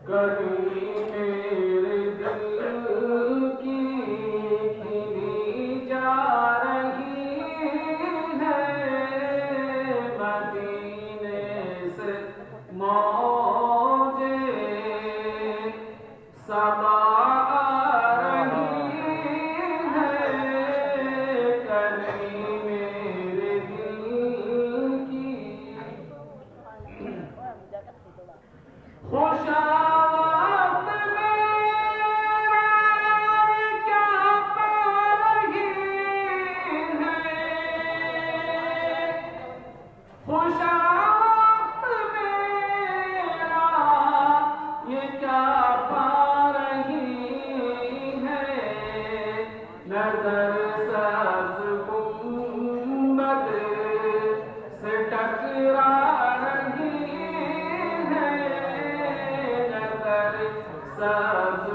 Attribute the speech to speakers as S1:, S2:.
S1: कहीं मेरे दिल की खिली जा रही है, मदीने से मौजे सबा आ रही है, कहीं मेरे दिल की खुशावत मेरा क्या पा रही है, खुशावत मेरा ये क्या पा रही है, नजर सब्ज गुंबद से टकरा रही है, नजर सब्ज